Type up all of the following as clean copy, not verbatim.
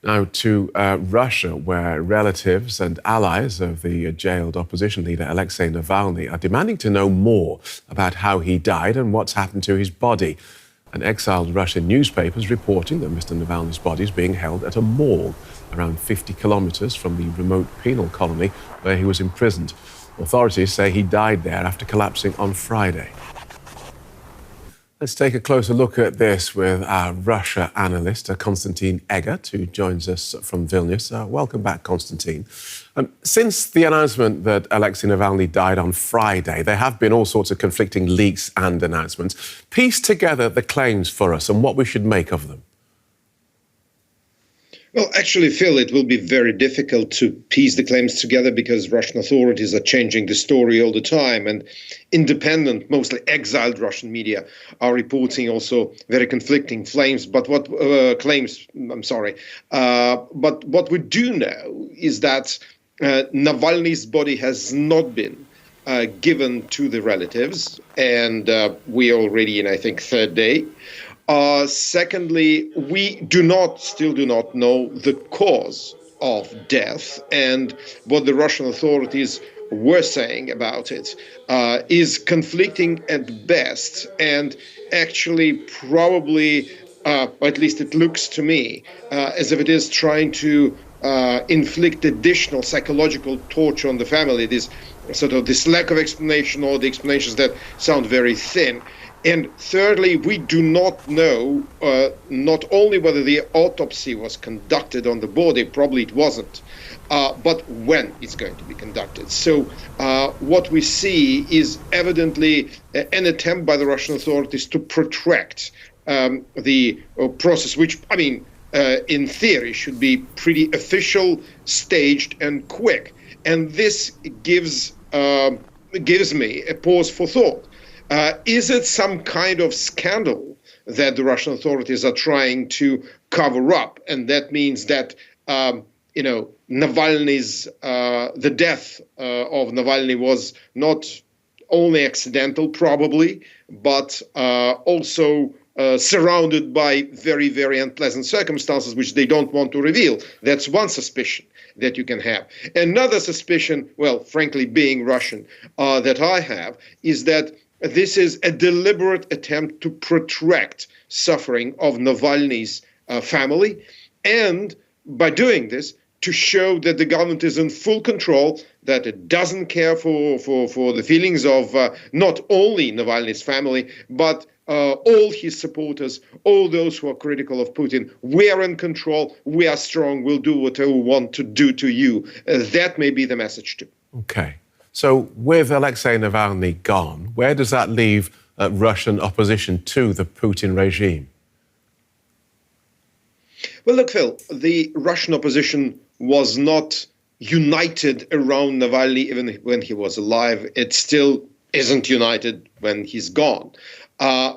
Now to Russia, where relatives and allies of the jailed opposition leader Alexei Navalny are demanding to know more about how he died and what's happened to his body. An exiled Russian newspaper is reporting that Mr Navalny's body is being held at a morgue around 50 kilometres from the remote penal colony where he was imprisoned. Authorities say he died there after collapsing on Friday. Let's take a closer look at this with our Russia analyst, Konstantin Eggert, who joins us from Vilnius. Welcome back, Konstantin. Since the announcement that Alexei Navalny died on Friday, there have been all sorts of conflicting leaks and announcements. Piece together the claims for us and what we should make of them. Well, actually, Phil, it will be very difficult to piece the claims together because Russian authorities are changing the story all the time, and independent, mostly exiled Russian media are reporting also very conflicting claims. But what But what we do know is that Navalny's body has not been given to the relatives, and we are already in, I think, third day. Secondly, we still do not know the cause of death, and what the Russian authorities were saying about it is conflicting at best, and actually probably, at least it looks to me, as if it is trying to inflict additional psychological torture on the family, this lack of explanation, or the explanations that sound very thin. And thirdly, we do not know not only whether the autopsy was conducted on the body, probably it wasn't, but when it's going to be conducted. So what we see is evidently an attempt by the Russian authorities to protract the process, which, I mean, in theory should be pretty official, staged, and quick. And this gives me a pause for thought. Is it some kind of scandal that the Russian authorities are trying to cover up? And that means that, Navalny's, the death of Navalny was not only accidental, probably, but also surrounded by very, very unpleasant circumstances, which they don't want to reveal. That's one suspicion that you can have. Another suspicion, well, frankly, being Russian, that I have, is that this is a deliberate attempt to protract suffering of Navalny's family, and by doing this, to show that the government is in full control, that it doesn't care for the feelings of not only Navalny's family, but all his supporters, all those who are critical of Putin. We are in control, we are strong, we'll do whatever we want to do to you. That may be the message too. Okay. So with Alexei Navalny gone, where does that leave Russian opposition to the Putin regime? Well, look, Phil, the Russian opposition was not united around Navalny even when he was alive. It still isn't united when he's gone. I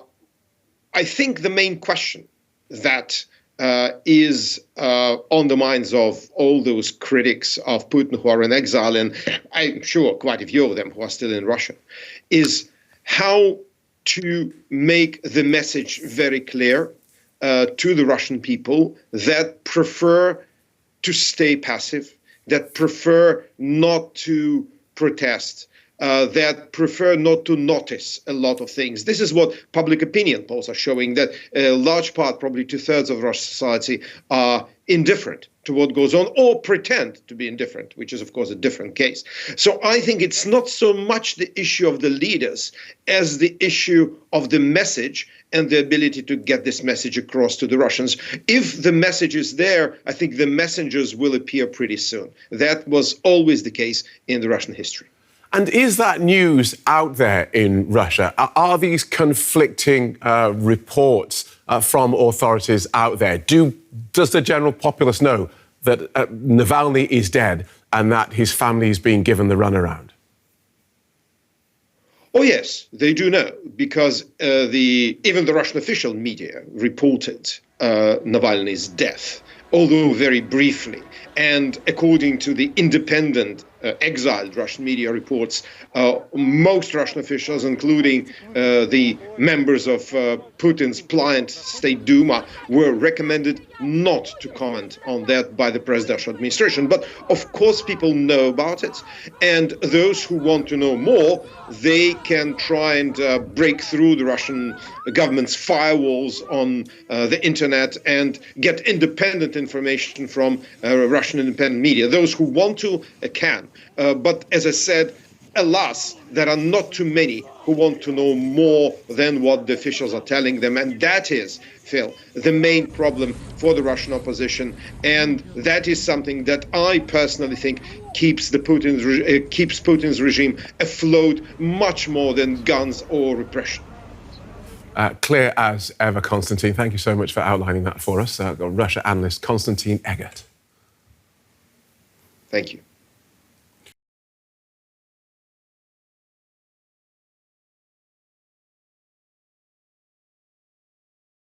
think the main question that is on the minds of all those critics of Putin who are in exile, and I'm sure quite a few of them who are still in Russia, is how to make the message very clear to the Russian people that prefer to stay passive, that prefer not to protest, that prefer not to notice a lot of things. This is what public opinion polls are showing, that a large part, probably 2/3 of Russian society, are indifferent to what goes on, or pretend to be indifferent, which is, of course, a different case. So I think it's not so much the issue of the leaders as the issue of the message and the ability to get this message across to the Russians. If the message is there, I think the messengers will appear pretty soon. That was always the case in the Russian history. And is that news out there in Russia? Are these conflicting reports from authorities out there? Does the general populace know that Navalny is dead and that his family is being given the runaround? Oh, yes, they do know, because even the Russian official media reported Navalny's death, although very briefly. And according to the independent exiled Russian media reports, most Russian officials, including the members of Putin's pliant State Duma, were recommended not to comment on that by the presidential administration. But of course, people know about it. And those who want to know more, they can try and break through the Russian government's firewalls on the internet and get independent information from Russian independent media. Those who want to can. But as I said, alas, there are not too many who want to know more than what the officials are telling them. And that is, Phil, the main problem for the Russian opposition. And that is something that I personally think keeps Putin's regime afloat much more than guns or repression. Clear as ever, Konstantin. Thank you so much for outlining that for us. Russia analyst Konstantin Eggert. Thank you.